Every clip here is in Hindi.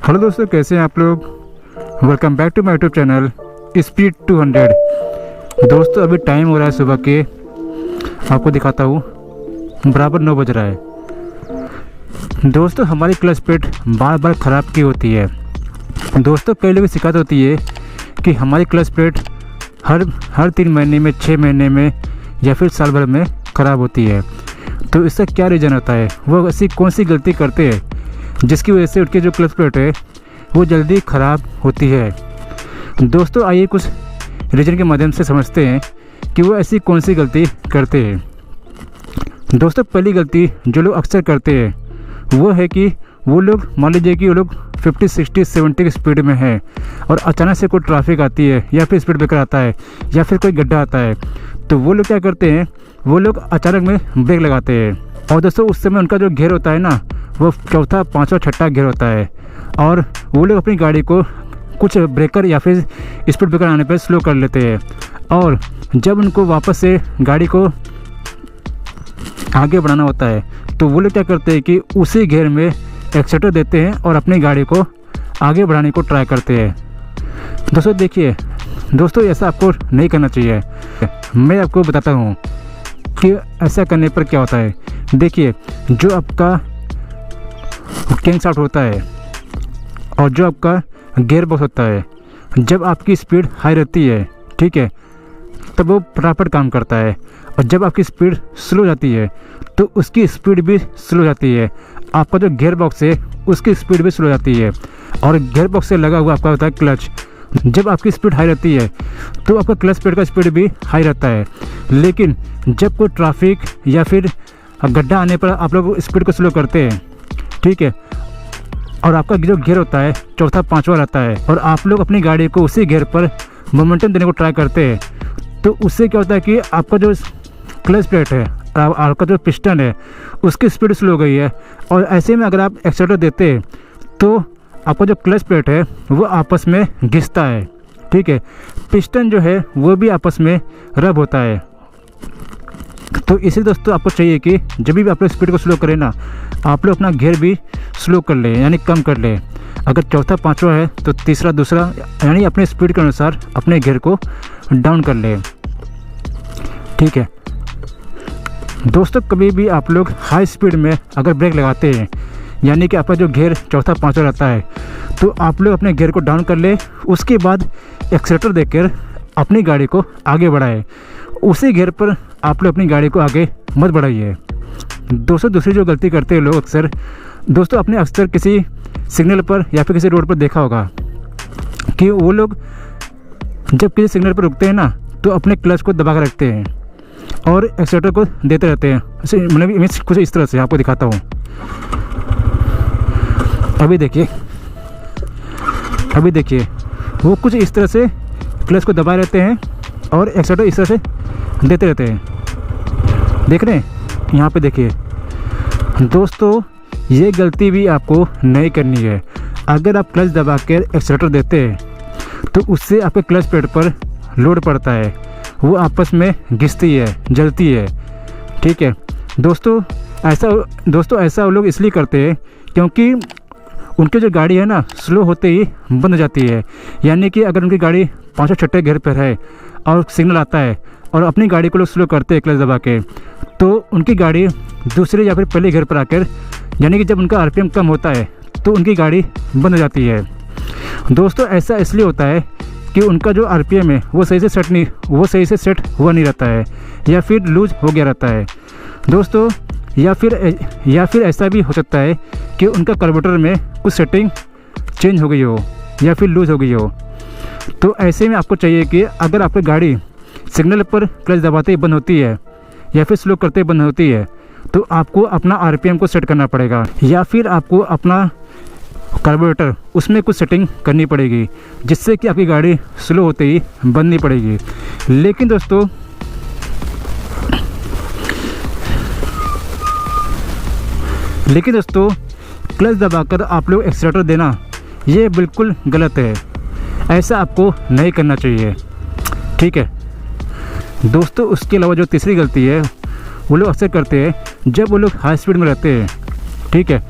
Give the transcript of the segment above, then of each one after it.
हेलो दोस्तों, कैसे हैं आप लोग। Welcome back to my YouTube channel speed 200। दोस्तों अभी टाइम हो रहा है सुबह के, आपको दिखाता हूँ, बराबर 9 बज रहा है। दोस्तों हमारी क्लच प्लेट बार बार ख़राब की होती है। दोस्तों कई लोगों की शिकायत होती है कि हमारी क्लच प्लेट हर 3 महीने में, 6 महीने में या फिर साल भर में ख़राब होती है। तो इसका क्या रीज़न होता है, वो ऐसी कौन सी गलती करते हैं जिसकी वजह से उनकी जो क्लच प्लेट है वो जल्दी ख़राब होती है। दोस्तों आइए कुछ रीज़न के माध्यम से समझते हैं कि वो ऐसी कौन सी गलती करते हैं। दोस्तों पहली गलती जो लोग अक्सर करते हैं वो है कि वो लोग, मान लीजिए कि वो लोग 50, 60, 70 की स्पीड में है और अचानक से कोई ट्रैफिक आती है या फिर स्पीड ब्रेकर आता है या फिर कोई गड्ढा आता है, तो वो लोग क्या करते हैं, वो लोग अचानक में ब्रेक लगाते हैं। और दोस्तों उस समय उनका जो गियर होता है ना, वो चौथा, पाँचवा, छठा गियर होता है और वो लोग अपनी गाड़ी को कुछ ब्रेकर या फिर स्पीड ब्रेकर आने पर स्लो कर लेते हैं। और जब उनको वापस से गाड़ी को आगे बढ़ाना होता है तो वो लोग क्या करते हैं कि उसी गियर में एक्सीलरेटर देते हैं और अपनी गाड़ी को आगे बढ़ाने को ट्राई करते हैं। दोस्तों देखिए दोस्तों, ऐसा आपको नहीं करना चाहिए। मैं आपको बताता हूँ कि ऐसा करने पर क्या होता है। देखिए, जो आपका किंग शाफ्ट होता है और जो आपका गियर बॉक्स होता है, जब आपकी स्पीड हाई रहती है, ठीक है, तब वो फटाफट काम करता है। और जब आपकी स्पीड स्लो जाती है तो उसकी स्पीड भी स्लो जाती है। आपका जो गियर बॉक्स है उसकी स्पीड भी स्लो जाती है। और गियर बॉक्स से लगा हुआ आपका होता है क्लच। जब आपकी स्पीड हाई रहती है तो आपका क्लच प्लेट का स्पीड भी हाई रहता है। लेकिन जब कोई ट्रैफिक या फिर गड्ढा आने पर आप लोग स्पीड को स्लो करते हैं, ठीक है, और आपका जो गियर होता है चौथा, पाँचवा रहता है और आप लोग अपनी गाड़ी को उसी गियर पर मोमेंटम देने को ट्राई करते हैं, तो उससे क्या होता है कि आपका जो क्लच प्लेट है, आपका जो पिस्टन है, उसकी स्पीड स्लो हो गई है। और ऐसे में अगर आप एक्सीलरेटर देते हैं तो आपका जो क्लच प्लेट है वो आपस में घिसता है, ठीक है, पिस्टन जो है वो भी आपस में रब होता है। तो इसी दोस्तों आपको चाहिए कि जब भी आप लोग स्पीड को स्लो करें ना, आप लोग अपना गियर भी स्लो कर लें, यानी कम कर लें। अगर चौथा, पाँचवा है तो तीसरा, दूसरा, यानी अपने स्पीड के अनुसार अपने गियर को डाउन कर लें, ठीक है। दोस्तों कभी भी आप लोग हाई स्पीड में अगर ब्रेक लगाते हैं, यानी कि आपका जो गियर चौथा, पाँचवा रहता है, तो आप लोग अपने गियर को डाउन कर ले, उसके बाद एक्सीलरेटर देकर अपनी गाड़ी को आगे बढ़ाएं। उसी गियर पर आप लोग अपनी गाड़ी को आगे मत बढ़ाइए। दोस्तों दूसरी जो गलती करते हैं लोग अक्सर, दोस्तों आपने अक्सर किसी सिग्नल पर या फिर किसी रोड पर देखा होगा कि वो लोग जब किसी सिग्नल पर रुकते हैं ना, तो अपने क्लच को दबा कर रखते हैं और एक्सीलरेटर को देते रहते हैं। मतलब कुछ इस तरह से आपको दिखाता हूँ। अभी देखिए वो कुछ इस तरह से क्लच को दबाए रहते हैं और एक्सीलरेटर इस तरह से देते रहते हैं। देख रहे हैं यहाँ पे, देखिए दोस्तों ये गलती भी आपको नहीं करनी है। अगर आप क्लच दबा कर एक्सीलरेटर देते हैं तो उससे आपके क्लच प्लेट पर लोड पड़ता है, वो आपस में घिसती है, जलती है, ठीक है। दोस्तों ऐसा वो लोग इसलिए करते हैं क्योंकि उनकी जो गाड़ी है ना, स्लो होते ही बंद हो जाती है। यानी कि अगर उनकी गाड़ी पाँचों, छठे गियर पर है और सिग्नल आता है और अपनी गाड़ी को लोग स्लो करते हैं क्लच दबा के, तो उनकी गाड़ी दूसरे या फिर पहले गियर पर आकर, यानी कि जब उनका आरपीएम कम होता है तो उनकी गाड़ी बंद हो जाती है। दोस्तों ऐसा इसलिए होता है कि उनका जो आरपीएम है वो सही से सेट हुआ नहीं रहता है या फिर लूज हो गया रहता है दोस्तों। या फिर ऐसा भी हो सकता है कि उनका कार्बोरेटर में कुछ सेटिंग चेंज हो गई हो या फिर लूज़ हो गई हो। तो ऐसे में आपको चाहिए कि अगर आपकी गाड़ी सिग्नल पर क्लच दबाते ही बंद होती है या फिर स्लो करते ही बंद होती है, तो आपको अपना आरपीएम को सेट करना पड़ेगा या फिर आपको अपना कार्बोरेटर उसमें कुछ सेटिंग करनी पड़ेगी, जिससे कि आपकी गाड़ी स्लो होते ही बंद नहीं पड़ेगी। लेकिन दोस्तों क्लच दबाकर आप लोग एक्सीलरेटर देना ये बिल्कुल गलत है। ऐसा आपको नहीं करना चाहिए, ठीक है दोस्तों। उसके अलावा जो तीसरी गलती है वो लोग अक्सर करते हैं जब वो लोग हाई स्पीड में रहते हैं, ठीक है,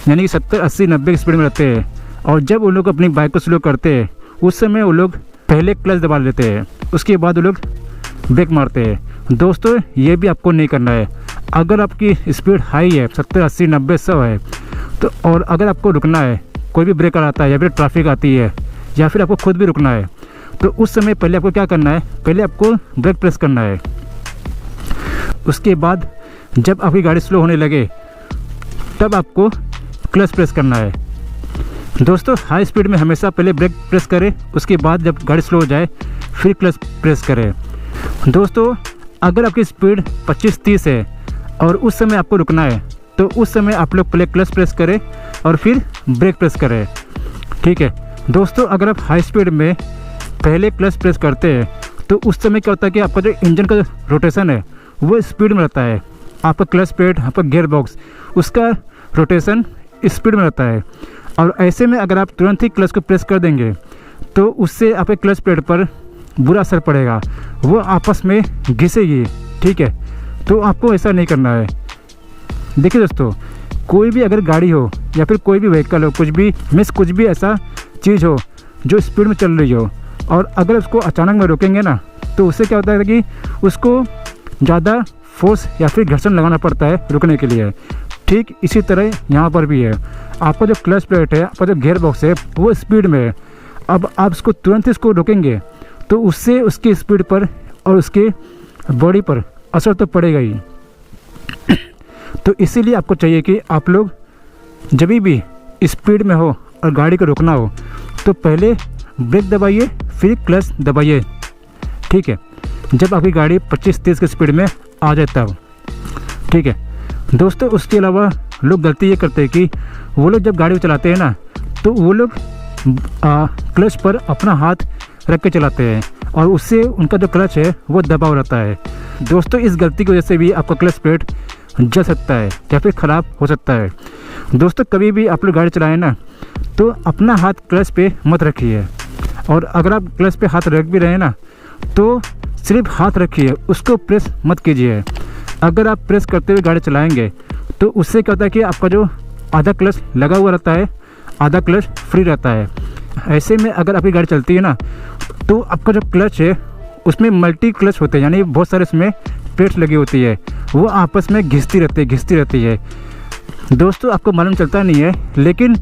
यानी कि 70, 80, 90 की स्पीड में रहते हैं और जब वो लोग अपनी बाइक को स्लो करते हैं उस समय वो लोग पहले क्लच दबा लेते हैं, उसके बाद वो लोग ब्रेक मारते हैं। दोस्तों ये भी आपको नहीं करना है। अगर आपकी स्पीड हाई है 70, 80, 90, 100 है तो और अगर आपको रुकना है, कोई भी ब्रेकर आता है या फिर ट्रैफिक आती है या फिर आपको खुद भी रुकना है, तो उस समय पहले आपको क्या करना है, पहले आपको ब्रेक प्रेस करना है। उसके बाद जब आपकी गाड़ी स्लो होने लगे तब आपको क्लच प्रेस करना है। दोस्तों हाई स्पीड में हमेशा पहले ब्रेक प्रेस करें, उसके बाद जब गाड़ी स्लो हो जाए फिर क्लच प्रेस करें। दोस्तों अगर आपकी स्पीड 25-30 है और उस समय आपको रुकना है तो उस समय आप लोग पहले क्लच प्रेस करें और फिर ब्रेक प्रेस करें, ठीक है। दोस्तों अगर आप हाई स्पीड में पहले क्लच प्रेस करते हैं तो उस समय क्या होता है कि आपका जो इंजन का रोटेशन है वो स्पीड में रहता है। आपका क्लच प्लेट, आपका गियर बॉक्स, उसका रोटेशन स्पीड में रहता है। और ऐसे में अगर आप तुरंत ही क्लच को प्रेस कर देंगे तो उससे आपके क्लच प्लेट पर बुरा असर पड़ेगा, वो आपस में घिसेगी, ठीक है। तो आपको ऐसा नहीं करना है। देखिए दोस्तों, कोई भी अगर गाड़ी हो या फिर कोई भी व्हीकल हो, कुछ भी ऐसा चीज़ हो जो स्पीड में चल रही हो और अगर उसको अचानक में रोकेंगे ना तो उससे क्या होता है कि उसको ज़्यादा फोर्स या फिर घर्षण लगाना पड़ता है रुकने के लिए। ठीक इसी तरह यहाँ पर भी है। आपका जो क्लच प्लेट है, आपका जो गियर बॉक्स है वो स्पीड में है। अब आप इसको तुरंत इसको रोकेंगे तो उससे उसकी स्पीड पर और उसके बॉडी पर असर तो पड़ेगा ही। तो इसीलिए आपको चाहिए कि आप लोग जब भी स्पीड में हो और गाड़ी को रोकना हो तो पहले ब्रेक दबाइए फिर क्लच दबाइए, ठीक है। जब आपकी गाड़ी 25-30 की स्पीड में आ जाए तब, ठीक है। दोस्तों उसके अलावा लोग गलती ये करते हैं कि वो लोग जब गाड़ी चलाते हैं ना तो वो लोग क्लच पर अपना हाथ रख के चलाते हैं और उससे उनका जो क्लच है वो दबा हो रहता है। दोस्तों इस गलती की वजह से भी आपका क्लच प्लेट जल सकता है या फिर ख़राब हो सकता है। दोस्तों कभी भी आप लोग गाड़ी चलाएं ना तो अपना हाथ क्लच पे मत रखिए, और अगर आप क्लच पे हाथ रख भी रहे हैं ना तो सिर्फ हाथ रखिए, उसको प्रेस मत कीजिए। अगर आप प्रेस करते हुए गाड़ी चलाएंगे तो उससे क्या होता है कि आपका जो आधा क्लच लगा हुआ रहता है, आधा क्लच फ्री रहता है। ऐसे में अगर आपकी गाड़ी चलती है ना तो आपका जो क्लच है उसमें मल्टी क्लच होते हैं, यानी बहुत सारे इसमें प्लेट्स लगी होती है, वो आपस में घिसती रहती है। दोस्तों आपको मालूम चलता नहीं है लेकिन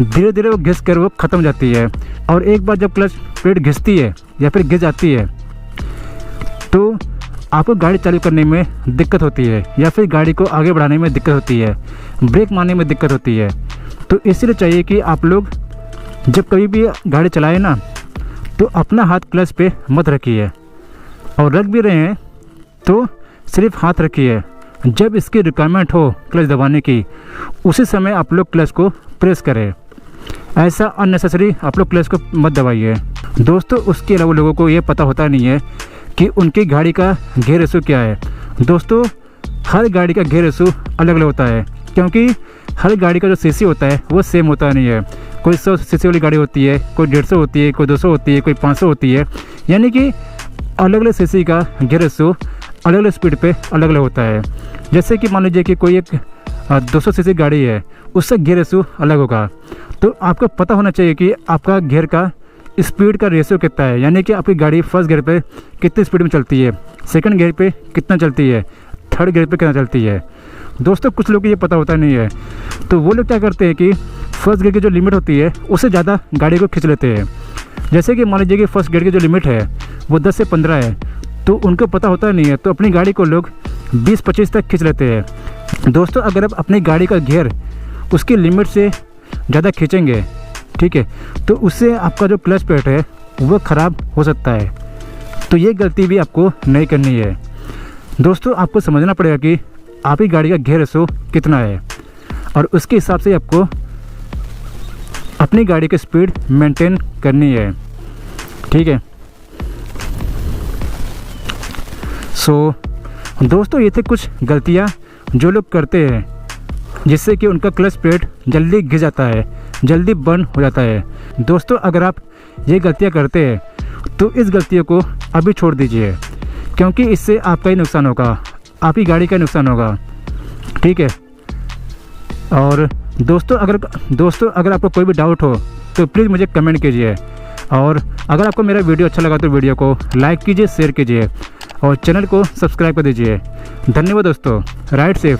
धीरे धीरे वो घिस कर वो ख़त्म हो जाती है। और एक बार जब क्लच प्लेट घिसती है या फिर घिस जाती है तो आपको गाड़ी चालू करने में दिक्कत होती है या फिर गाड़ी को आगे बढ़ाने में दिक्कत होती है, ब्रेक मारने में दिक्कत होती है। तो इसलिए चाहिए कि आप लोग जब कभी भी गाड़ी चलाएं ना तो अपना हाथ क्लच पे मत रखिए, और रख भी रहे हैं तो सिर्फ हाथ रखिए। जब इसकी रिक्वायरमेंट हो क्लच दबाने की उसी समय आप लोग क्लच को प्रेस करें। ऐसा अननेसेसरी आप लोग क्लच को मत दबाइए। दोस्तों उसके अलावा लोगों को ये पता होता नहीं है कि उनकी गाड़ी का गियर रेशो क्या है। दोस्तों हर गाड़ी का गियर रेशो अलग अलग होता है, क्योंकि हर गाड़ी का जो सीसी होता है वो सेम होता नहीं है। कोई 100 सीसी वाली गाड़ी होती है, कोई 150 होती है, कोई 200 होती है, कोई 500 होती है, यानी कि अलग अलग सीसी का गियर रेशो अलग अलग स्पीड पे अलग अलग होता है। जैसे कि मान लीजिए कि कोई एक 200 सीसी गाड़ी है, उससे गियर रेशो अलग होगा। तो आपको पता होना चाहिए कि आपका गियर का स्पीड का रेशियो कितना है, यानी कि आपकी गाड़ी फर्स्ट गियर पे कितनी स्पीड में चलती है, सेकंड गियर पे कितना चलती है, थर्ड गियर पे कितना चलती है। दोस्तों कुछ लोग को ये पता होता नहीं है, तो वो लोग क्या करते हैं कि फर्स्ट गियर की जो लिमिट होती है उससे ज़्यादा गाड़ी को खींच लेते हैं। जैसे कि मान लीजिए कि फर्स्ट गियर की जो लिमिट है वो 10 से 15 है, तो उनको पता होता नहीं है, तो अपनी गाड़ी को लोग 20-25 तक खींच लेते हैं। दोस्तों अगर आप अपनी गाड़ी का गियर उसकी लिमिट से ज़्यादा खींचेंगे, ठीक है, तो उससे आपका जो क्लच प्लेट है वो ख़राब हो सकता है। तो ये गलती भी आपको नहीं करनी है। दोस्तों आपको समझना पड़ेगा कि आपकी गाड़ी का गियर रेशो कितना है और उसके हिसाब से आपको अपनी गाड़ी की स्पीड मेंटेन करनी है, ठीक है। दोस्तों ये थे कुछ गलतियाँ जो लोग करते हैं जिससे कि उनका क्लच प्लेट जल्दी घिस जाता है, जल्दी बर्न हो जाता है। दोस्तों अगर आप ये गलतियाँ करते हैं तो इस गलतियों को अभी छोड़ दीजिए, क्योंकि इससे आपका ही नुकसान होगा, आपकी गाड़ी का नुकसान होगा, ठीक है। और दोस्तों अगर आपको कोई भी डाउट हो तो प्लीज़ मुझे कमेंट कीजिए, और अगर आपको मेरा वीडियो अच्छा लगा तो वीडियो को लाइक कीजिए, शेयर कीजिए और चैनल को सब्सक्राइब कर दीजिए। धन्यवाद दोस्तों। Ride safe.